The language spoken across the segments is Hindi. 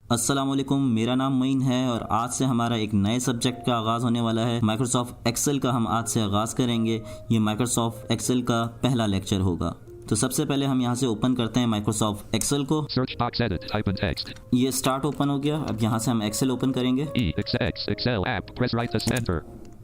अस्सलाम वालेकुम, मेरा नाम मोइन है और आज से हमारा एक नए सब्जेक्ट का आगाज़ होने वाला है। माइक्रोसॉफ्ट एक्सेल का हम आज से आगाज़ करेंगे। ये माइक्रोसॉफ्ट एक्सेल का पहला लेक्चर होगा। तो सबसे पहले हम यहाँ से ओपन करते हैं माइक्रोसॉफ्ट एक्सेल को। Search box edit, type in text. ये स्टार्ट ओपन हो गया। अब यहाँ से हम एक्सेल ओपन करेंगे। Excel app, press right to enter.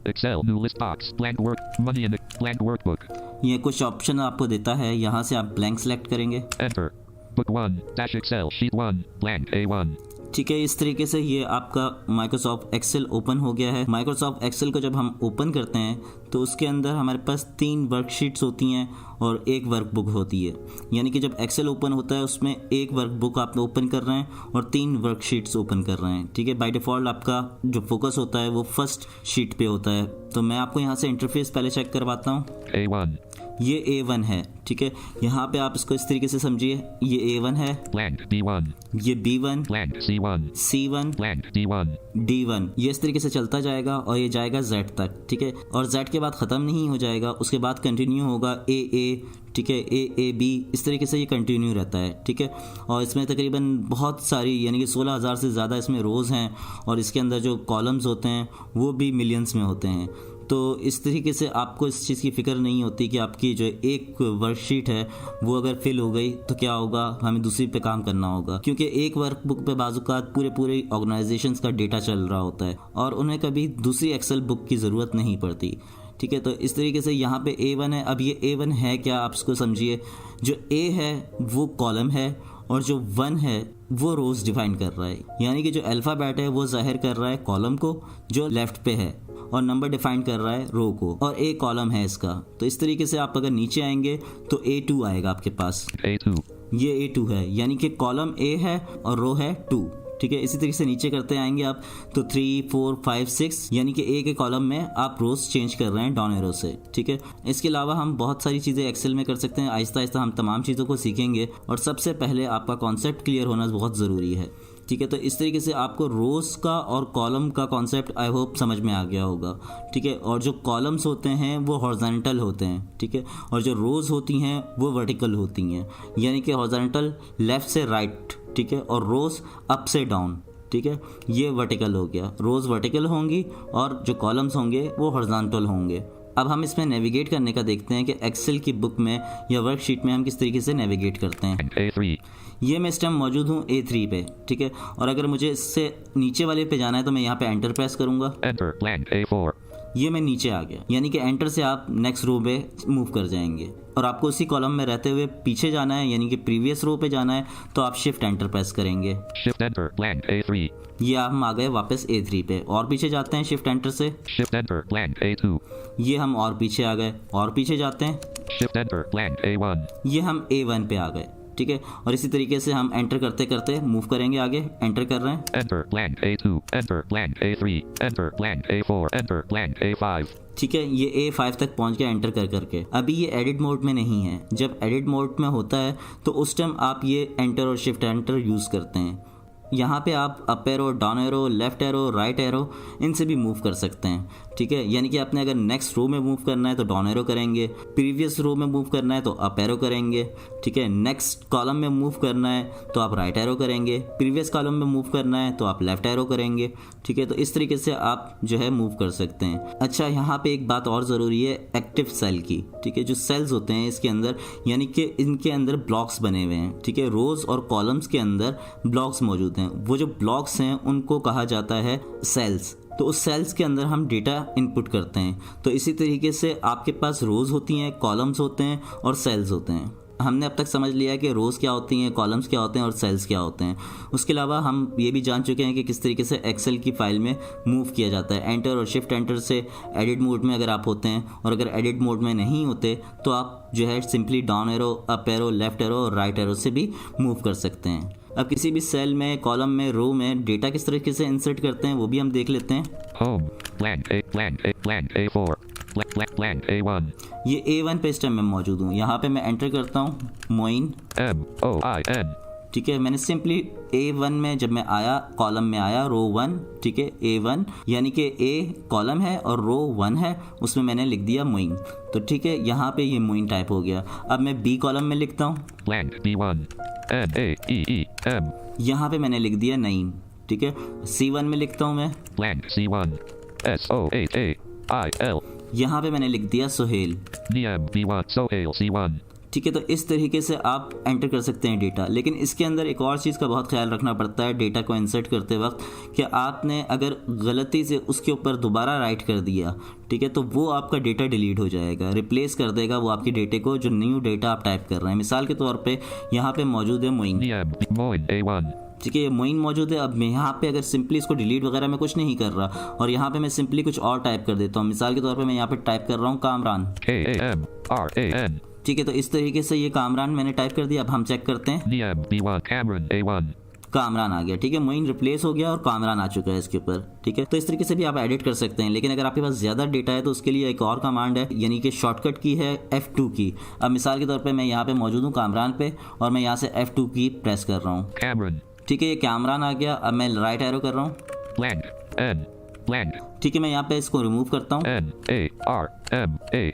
Excel new list box, blank work, money in blank workbook. ये कुछ ऑप्शन आपको देता है, यहाँ से आप ब्लैंक सेलेक्ट करेंगे। Enter. Book 1, dash Excel, sheet 1, blank A1. ठीक है, इस तरीके से ये आपका माइक्रोसॉफ्ट एक्सेल ओपन हो गया है। माइक्रोसॉफ्ट एक्सेल को जब हम ओपन करते हैं तो उसके अंदर हमारे पास 3 वर्कशीट्स होती हैं और एक वर्कबुक होती है। यानी कि जब एक्सेल ओपन होता है उसमें एक वर्कबुक आप ओपन कर रहे हैं और 3 वर्कशीट्स ओपन कर रहे हैं। ठीक है, बाय डिफ़ॉल्ट आपका जो फोकस होता है वो फर्स्ट शीट पे होता है। तो मैं आपको यहाँ से इंटरफेस पहले चेक करवाता हूँ। A1. ये A1 है। ठीक है, यहाँ पे आप इसको इस तरीके से समझिए। ये A1 है, Blank B1, ये B1, blank C1, C1, blank D1. D1। ये इस तरीके से चलता जाएगा और ये जाएगा Z तक। ठीक है, और Z के बाद ख़त्म नहीं हो जाएगा, उसके बाद कंटिन्यू होगा AA। ठीक है, AAB, इस तरीके से ये कंटिन्यू रहता है। ठीक है, और इसमें तकरीबन बहुत सारी यानी कि 16,000 से ज़्यादा इसमें रोज़ हैं और इसके अंदर जो कॉलम्स होते हैं वो भी मिलियंस में होते हैं। तो इस तरीके से आपको इस चीज़ की फ़िक्र नहीं होती कि आपकी जो एक वर्कशीट है वो अगर फिल हो गई तो क्या होगा, हमें दूसरी पे काम करना होगा, क्योंकि एक वर्कबुक पे बाजुकात पूरे ऑर्गेनाइजेशंस का डेटा चल रहा होता है और उन्हें कभी दूसरी एक्सेल बुक की ज़रूरत नहीं पड़ती। ठीक है, तो इस तरीके से यहाँ पे A1 है। अब ये A1 है क्या, आप इसको समझिए। जो A है वो कॉलम है और जो 1 है वो रोज़ डिफाइन कर रहा है। यानी कि जो अल्फ़ाबेट है वो ज़ाहिर कर रहा है कॉलम को जो लेफ़्ट पे है और नंबर डिफाइन कर रहा है रो को, और A कॉलम है इसका। तो इस तरीके से आप अगर नीचे आएंगे तो A2 आएगा आपके पास। A2. ये A2 है, यानी कि कॉलम A है और रो है 2। ठीक है, इसी तरीके से नीचे करते आएंगे आप तो 3, 4, 5, 6, यानी कि A के कॉलम में आप रोज चेंज कर रहे हैं डाउन एरो से। ठीक है, इसके अलावा हम बहुत सारी चीज़ें एक्सेल में कर सकते हैं। आहिस्ता आहिस्ता हम तमाम चीज़ों को सीखेंगे और सबसे पहले आपका कॉन्सेप्ट क्लियर होना बहुत ज़रूरी है। ठीक है, तो इस तरीके से आपको रोज़ का और कॉलम का कॉन्सेप्ट आई होप समझ में आ गया होगा। ठीक है, और जो कॉलम्स होते हैं वो हॉरिजॉन्टल होते हैं। ठीक है, और जो रोज़ होती हैं वो वर्टिकल होती हैं, यानी कि हॉरिजॉन्टल लेफ़्ट से राइट। ठीक है, और रोज़ अप से डाउन। ठीक है, ये वर्टिकल हो गया। रोज़ वर्टिकल होंगी और जो कॉलम्स होंगे वो हॉरिजॉन्टल होंगे। अब हम इसमें नेविगेट करने का देखते हैं कि एक्सेल की बुक में या वर्कशीट में हम किस तरीके से नेविगेट करते हैं। A3. ये मैं इस टाइम मौजूद हूँ A3 पे। ठीक है, और अगर मुझे इससे नीचे वाले पे जाना है तो मैं यहाँ पे एंटर प्रेस करूँगा। Enter blank A4. ये मैं नीचे आ गया, यानी कि एंटर से आप नेक्स्ट रो पे मूव कर जाएंगे और आपको उसी कॉलम में रहते हुए पीछे जाना है, यानी कि प्रीवियस रो पे जाना है तो आप शिफ्ट एंटर प्रेस करेंगे। Shift enter blank A3. ये हम आ गए वापस A3 पे और पीछे जाते हैं शिफ्ट एंटर से। Shift enter blank A2. ये हम और पीछे आ गए और पीछे जाते हैं। Shift enter blank A1. ये हम A1 पे आ गए। ठीक है, और इसी तरीके से हम एंटर करते करते मूव करेंगे आगे। एंटर कर रहे हैं। Enter blank A2. Enter blank A3. Enter blank A4. Enter blank A5. ठीक है, ये A5 तक पहुंच गया एंटर कर करके। अभी ये एडिट मोड में नहीं है। जब एडिट मोड में होता है तो उस टाइम आप ये एंटर और शिफ्ट एंटर यूज़ करते हैं। यहाँ पे आप up arrow, down arrow, left arrow, right arrow इनसे भी मूव कर सकते हैं। ठीक है, यानी कि आपने अगर नेक्स्ट रो में मूव करना है तो डाउन एरो करेंगे, प्रीवियस रो में मूव करना है तो अप एरो करेंगे। ठीक है, नेक्स्ट कॉलम में मूव करना है तो आप राइट एरो करेंगे, प्रीवियस कॉलम में मूव करना है तो आप लेफ्ट एरो करेंगे। ठीक है, तो इस तरीके से आप जो है मूव कर सकते हैं। अच्छा, यहाँ पे एक बात और ज़रूरी है एक्टिव सेल की। ठीक है, जो सेल्स होते हैं इसके अंदर, यानी कि इनके अंदर ब्लॉक्स बने हुए हैं। ठीक है, रोज़ और कॉलम्स के अंदर ब्लॉक्स मौजूद हैं। वो जो ब्लॉक्स हैं उनको कहा जाता है सेल्स। तो उस सेल्स के अंदर हम डेटा इनपुट करते हैं। तो इसी तरीके से आपके पास रोज़ होती हैं, कॉलम्स होते हैं और सेल्स होते हैं। हमने अब तक समझ लिया कि रोज़ क्या होती हैं, कॉलम्स क्या होते हैं और सेल्स क्या होते हैं। उसके अलावा हम ये भी जान चुके हैं कि किस तरीके से एक्सेल की फ़ाइल में मूव किया जाता है। एंटर और शिफ्ट एंटर से एडिट मोड में अगर आप होते हैं, और अगर एडिट मोड में नहीं होते तो आप जो है simply down arrow, up arrow, left arrow और राइट एरो से भी मूव कर सकते हैं। अब किसी भी सेल में, कॉलम में, रो में डेटा किस तरीके से इंसर्ट करते हैं वो भी हम देख लेते हैं। Home blank A4. Blank A1. ये A1 पे इस टाइम मैं मौजूद हूँ। यहाँ पे मैं एंटर करता हूँ मोइन। MOIN. ठीक है, मैंने सिंपली A1 में जब मैं आया, कॉलम में आया, रो 1, ठीक है, A1 यानी कि A कॉलम है और रो 1 है, उसमें मैंने लिख दिया मोइन। तो ठीक है, यहाँ पे ये मोइन टाइप हो गया। अब मैं B कॉलम में लिखता हूँ, blank B1 NAEEM यहाँ पे मैंने लिख दिया नईम। ठीक है, C1 में लिखता हूँ मैं, blank C1 SOHAIL यहाँ पे मैंने लिख दिया Sohail. Niam B1 Sohail C1 ठीक है, तो इस तरीके से आप एंटर कर सकते हैं डेटा। लेकिन इसके अंदर एक और चीज़ का बहुत ख्याल रखना पड़ता है डेटा को इंसर्ट करते वक्त, कि आपने अगर गलती से उसके ऊपर दोबारा राइट कर दिया, ठीक है, तो वो आपका डेटा डिलीट हो जाएगा, रिप्लेस कर देगा वो आपके डेटे को, जो न्यू डेटा आप टाइप कर रहे हैं। मिसाल के तौर पे यहाँ पे मौजूद है मोइन, Niam Moin A1 ठीक है, ये मोइन मौजूद है। अब मैं यहाँ पे अगर सिंपली इसको डिलीट वगैरह मैं कुछ नहीं कर रहा और यहाँ पे मैं सिंपली कुछ और टाइप कर देता हूँ। मिसाल के तौर पे मैं यहाँ पे टाइप कर रहा हूँ कामरान, KAMRAN ठीक है, तो इस तरीके से ये कामरान मैंने टाइप कर दिया। अब हम चेक करते हैं, Niam B1 Cameron A1 Kamran आ गया। ठीक है, मोइन रिप्लेस हो गया और कामरान आ चुका है इसके ऊपर। ठीक है, तो इस तरीके से भी आप एडिट कर सकते हैं। लेकिन अगर आपके पास ज़्यादा डेटा है तो उसके लिए एक और कमांड है, यानी कि शॉर्टकट की है F2 की। अब मिसाल के तौर पे मैं यहाँ पे मौजूद हूँ कामरान पे और मैं यहाँ से F2 की प्रेस कर रहा हूँ। Cameron ठीक है, ये कामरान आ गया। अब मैं राइट एरो कर रहा हूँ, blank N blank ठीक है, मैं यहाँ पे इसको रिमूव करता हूँ। NARMAK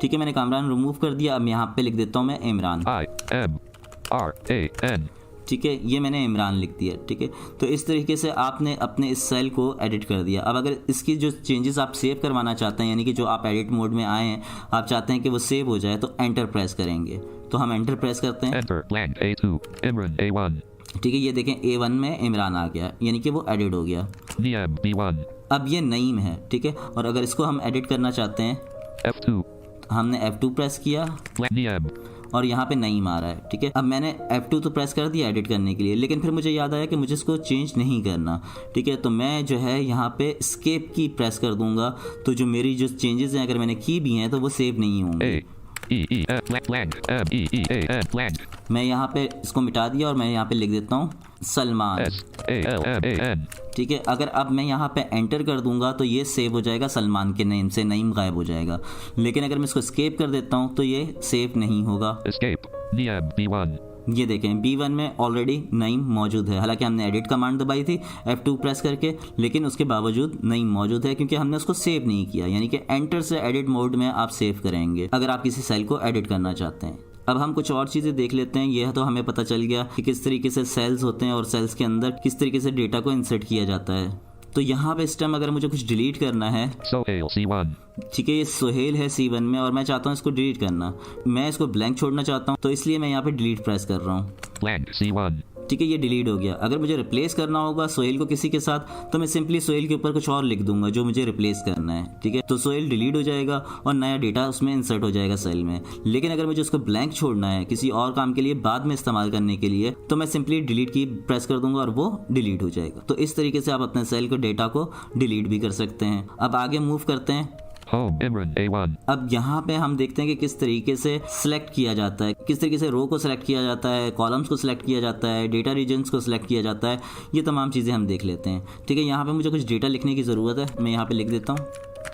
ठीक है, मैंने कामरान रिमूव कर दिया। अब यहाँ पे लिख देता हूँ मैं इमरान, IMRAN ठीक है, ये मैंने इमरान लिख दिया। ठीक है, तो इस तरीके से आपने अपने इस सेल को एडिट कर दिया। अब अगर इसकी जो चेंजेस आप सेव करवाना चाहते हैं, यानी कि जो आप एडिट मोड में आए हैं, आप चाहते हैं कि वो सेव हो जाए, तो एंटर प्रेस करेंगे। तो हम एंटर प्रेस करते हैं, Enter blank A2 Imran A1 ठीक है, ये देखें A1 में इमरान आ गया, यानी कि वो एडिट हो गया। Niam B1 अब ये नईम है, ठीक है, और अगर इसको हम एडिट करना चाहते हैं, F2 हमने F2 प्रेस किया blank Niam और यहाँ पे नईम आ रहा है। ठीक है, अब मैंने F2 तो प्रेस कर दिया एडिट करने के लिए, लेकिन फिर मुझे याद आया कि मुझे इसको चेंज नहीं करना। ठीक है, तो मैं जो है यहाँ पे एस्केप की प्रेस कर दूंगा, तो जो मेरी जो चेंजेस हैं अगर मैंने की भी हैं तो वो सेव नहीं होंगे। blank MEEAN blank मैं यहाँ पे इसको मिटा दिया और मैं यहाँ पे लिख देता हूँ सलमान। SALMAN ठीक है, अगर अब मैं यहाँ पे एंटर कर दूंगा तो ये सेव हो जाएगा सलमान के नेम से, नईम गायब हो जाएगा। लेकिन अगर मैं इसको एस्केप कर देता हूँ तो ये सेव नहीं होगा। Escape Niam B1 ये देखें B1 में ऑलरेडी नईम मौजूद है। हालांकि हमने एडिट कमांड दबाई थी F2 प्रेस करके, लेकिन उसके बावजूद नईम मौजूद है क्योंकि हमने उसको सेव नहीं किया। यानी कि एंटर से एडिट मोड में आप सेव करेंगे अगर आप किसी सेल को एडिट करना चाहते हैं। अब हम कुछ और चीज़ें देख लेते हैं। यह तो हमें पता चल गया कि किस तरीके से सेल्स होते हैं और सेल्स के अंदर किस तरीके से डेटा को इंसर्ट किया जाता है। तो यहाँ पे इस टाइम अगर मुझे कुछ डिलीट करना है, Sohail C1 ठीक है, ये सोहेल है C1 में और मैं चाहता हूँ इसको डिलीट करना, मैं इसको ब्लैंक छोड़ना चाहता हूँ, तो इसलिए मैं यहाँ पे डिलीट प्रेस कर रहा हूँ। blank C1 ठीक है, ये डिलीट हो गया। अगर मुझे रिप्लेस करना होगा सोहेल को किसी के साथ, तो मैं सिंपली सोहेल के ऊपर कुछ और लिख दूंगा जो मुझे रिप्लेस करना है। ठीक है, तो सोहेल डिलीट हो जाएगा और नया डेटा उसमें इंसर्ट हो जाएगा सेल में। लेकिन अगर मुझे उसको ब्लैंक छोड़ना है किसी और काम के लिए, बाद में इस्तेमाल करने के लिए, तो मैं सिंपली डिलीट की प्रेस कर दूंगा और वो डिलीट हो जाएगा। तो इस तरीके से आप अपने सेल को डेटा को डिलीट भी कर सकते हैं। अब आगे मूव करते हैं। Home Imran A1 अब यहाँ पे हम देखते हैं कि किस तरीके से सिलेक्ट किया जाता है, किस तरीके से रो को सिलेक्ट किया जाता है, कॉलम्स को सिलेक्ट किया जाता है, डेटा रीजन्स को सिलेक्ट किया जाता है। ये तमाम चीज़ें हम देख लेते हैं। ठीक है, यहाँ पे मुझे कुछ डेटा लिखने की ज़रूरत है, मैं यहाँ पे लिख देता हूँ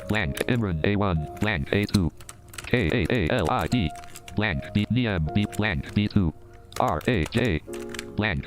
blank Imran A1 blank A2 KAALID blank B Niam B blank B2 RAJ blank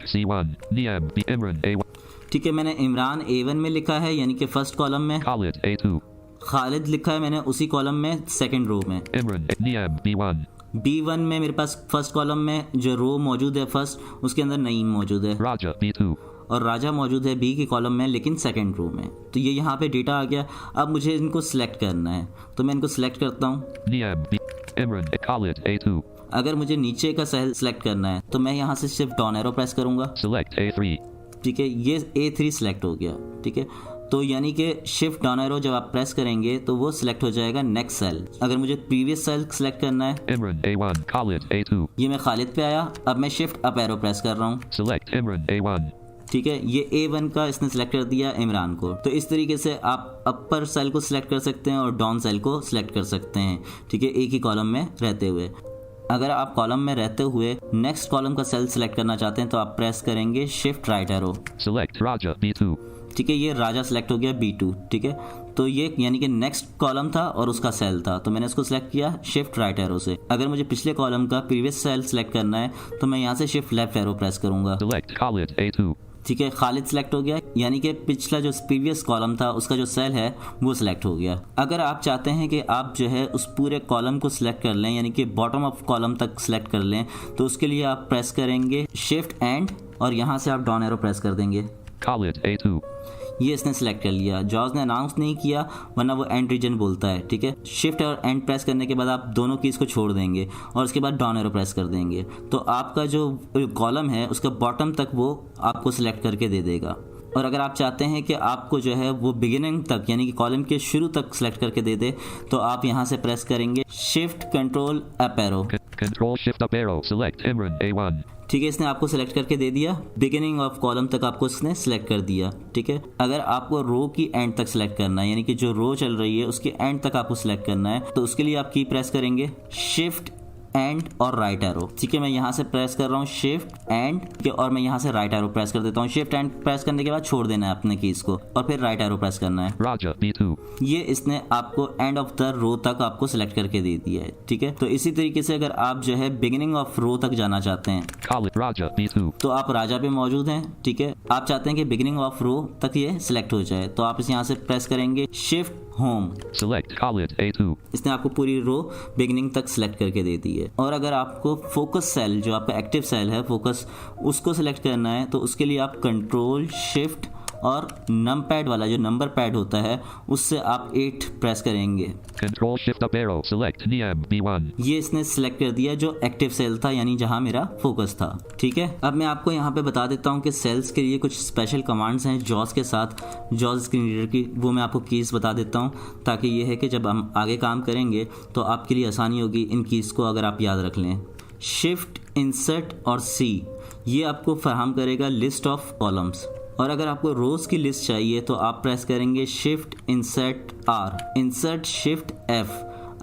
C1 Niam B Imran A1 ठीक है, मैंने इमरान A1 में लिखा है, यानी कि फर्स्ट कॉलम में। Khalid A2 खालिद लिखा है मैंने उसी कॉलम में, सेकंड रो में। Imran Niam B1 B1 में मेरे पास फर्स्ट कॉलम में जो रो मौजूद है फर्स्ट, उसके अंदर नईम मौजूद है Raja B2 और राजा मौजूद है B की कॉलम में, लेकिन सेकंड रो में। तो ये यहाँ पे डेटा आ गया। अब मुझे इनको सिलेक्ट करना है, तो मैं इनको सिलेक्ट करता हूँ। Niam B Imran Khalid A2 अगर मुझे नीचे का सेल सिलेक्ट करना है तो मैं यहाँ से सिर्फ डाउन एरो प्रेस करूँगा। select A3 ठीक है, ये A3 सिलेक्ट हो गया। ठीक है, तो यानी कि शिफ्ट डाउन एरो जब आप प्रेस करेंगे तो वो सिलेक्ट हो जाएगा नेक्स्ट सेल। अगर मुझे प्रीवियस सेल सिलेक्ट करना है, Imran A1 Khalid A2 ये मैं खालिद पे आया। अब मैं शिफ्ट अप एरो प्रेस कर रहा हूँ। select Imran A1 ठीक है, ये A1 का इसने सिलेक्ट कर दिया इमरान को। तो इस तरीके से आप अपर सेल को सिलेक्ट कर सकते हैं और डाउन सेल को सिलेक्ट कर सकते हैं। ठीक है, एक ही कॉलम में रहते हुए। अगर आप कॉलम में रहते हुए नेक्स्ट कॉलम का सेल सिलेक्ट करना चाहते हैं तो आप प्रेस करेंगे shift right arrow. select Raja B2 ठीक है, ये राजा सिलेक्ट हो गया B2। ठीक है, तो ये यानी कि नेक्स्ट कॉलम था और उसका सेल था, तो मैंने इसको सिलेक्ट किया शिफ्ट राइट एरो से। अगर मुझे पिछले कॉलम का प्रीवियस सेल सिलेक्ट करना है तो मैं यहाँ से शिफ्ट लेफ्ट एरो प्रेस करूंगा। Select Khalid A2. ठीक है, खालिद सिलेक्ट हो गया, यानी कि पिछला जो प्रीवियस कॉलम था उसका जो सेल है वो सिलेक्ट हो गया। अगर आप चाहते हैं कि आप जो है उस पूरे कॉलम को सिलेक्ट कर लें, यानी कि बॉटम ऑफ कॉलम तक सिलेक्ट कर लें, तो उसके लिए आप प्रेस करेंगे शिफ्ट एंड और यहाँ से आप डाउन एरो प्रेस कर देंगे। Khalid A2. ये इसने सिलेक्ट कर लिया। जॉज ने अनाउंस नहीं किया वरना वो एंड रीजन बोलता है। ठीक है, शिफ्ट और एंड प्रेस करने के बाद आप दोनों कीज को छोड़ देंगे और उसके बाद डाउन एरो प्रेस कर देंगे, तो आपका जो कॉलम है उसका बॉटम तक वो आपको सिलेक्ट करके दे देगा। और अगर आप चाहते हैं कि आपको जो है वो बिगिनिंग तक यानी कि कॉलम के शुरू तक सिलेक्ट करके दे दे, तो आप यहाँ से प्रेस करेंगे shift control up arrow. Control Shift Up Arrow. Select Imran A1. ठीक है, इसने आपको सिलेक्ट करके दे दिया, बिगिनिंग ऑफ कॉलम तक आपको इसने सिलेक्ट कर दिया। ठीक है, अगर आपको रो की एंड तक सिलेक्ट करना है, यानी कि जो रो चल रही है उसकी एंड तक आपको सिलेक्ट करना है, तो उसके लिए आप की प्रेस करेंगे शिफ्ट एंड और राइट एरो। ठीक है, मैं यहाँ से प्रेस कर रहा हूँ शिफ्ट एंड और मैं यहाँ से राइट एरो प्रेस कर देता हूँ। शिफ्ट एंड प्रेस करने के बाद छोड़ देना है अपने कीज को और फिर राइट एरो प्रेस करना है। Raja B2. ये इसने आपको एंड ऑफ द रो तक आपको सिलेक्ट करके दे दिया है। ठीक है, तो इसी तरीके से अगर आप जो है बिगिनिंग ऑफ रो तक जाना चाहते हैं Khalid Raja B2. तो आप राजा पे मौजूद हैं। ठीक है, आप चाहते हैं कि बिगिनिंग ऑफ रो तक ये सिलेक्ट हो जाए, तो आप इस यहाँ से प्रेस करेंगे shift home. Select Khalid A2. इसने आपको पूरी रो बिगिनिंग तक सिलेक्ट करके दे दी है। और अगर आपको फोकस सेल जो आपका एक्टिव सेल है फोकस, उसको सिलेक्ट करना है, तो उसके लिए आप कंट्रोल शिफ्ट और नम पैड वाला जो नंबर पैड होता है उससे आप 8 प्रेस करेंगे। Control Shift Up Arrow. Select Niam B1. ये इसने सिलेक्ट कर दिया जो एक्टिव सेल था, यानी जहां मेरा फोकस था। ठीक है, अब मैं आपको यहाँ पे बता देता हूँ कि सेल्स के लिए कुछ स्पेशल कमांड्स हैं जॉज के साथ, जॉज स्क्रीन रीडर की, वो मैं आपको कीज़ बता देता हूँ, ताकि ये है कि जब हम आगे काम करेंगे तो आपके लिए आसानी होगी इन कीज़ को अगर आप याद रख लें। शिफ्ट, इंसर्ट और सी ये आपको फराहम करेगा लिस्ट ऑफ कॉलम्स, और अगर आपको रोज की लिस्ट चाहिए तो आप प्रेस करेंगे shift insert R, insert shift F.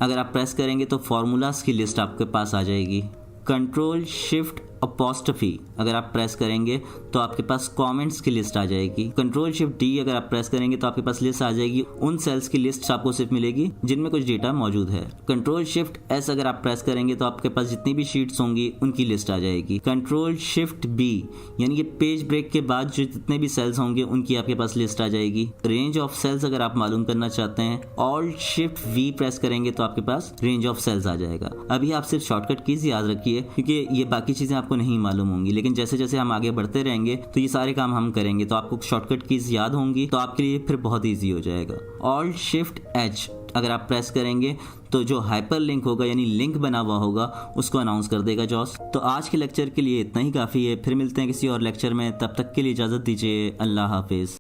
अगर आप प्रेस करेंगे तो फॉर्मूलाज की लिस्ट आपके पास आ जाएगी। कंट्रोल शिफ्ट अपॉस्ट्रफी अगर आप प्रेस करेंगे तो आपके पास कमेंट्स की लिस्ट आ जाएगी। कंट्रोल शिफ्ट डी अगर आप प्रेस करेंगे तो आपके पास लिस्ट आ जाएगी, उन सेल्स की लिस्ट आपको सिर्फ मिलेगी जिनमें कुछ डेटा मौजूद है। कंट्रोल शिफ्ट एस अगर आप प्रेस करेंगे तो आपके पास जितनी भी शीट्स होंगी उनकी लिस्ट आ जाएगी। कंट्रोल शिफ्ट बी यानी कि पेज ब्रेक के बाद जो जितने भी सेल्स होंगे उनकी आपके पास लिस्ट आ जाएगी। रेंज ऑफ सेल्स अगर आप मालूम करना चाहते हैं, ऑल्ट शिफ्ट वी प्रेस करेंगे तो आपके पास रेंज ऑफ सेल्स आ जाएगा। अभी आप सिर्फ शॉर्टकट कीज याद रखिए क्योंकि ये बाकी चीजें आपको नहीं मालूम होंगी, लेकिन जैसे जैसे हम आगे बढ़ते रहेंगे तो ये सारे काम हम करेंगे तो आपको शॉर्टकट कीज याद होंगी, तो आपके लिए फिर बहुत ईजी हो जाएगा। ऑल्ट शिफ्ट एच अगर आप प्रेस करेंगे तो जो हाइपर लिंक होगा यानी लिंक बना हुआ होगा उसको अनाउंस कर देगा जॉस। तो आज के लेक्चर के लिए इतना ही काफ़ी है, फिर मिलते हैं किसी और लेक्चर में, तब तक के लिए इजाज़त दीजिए। अल्लाह हाफिज़।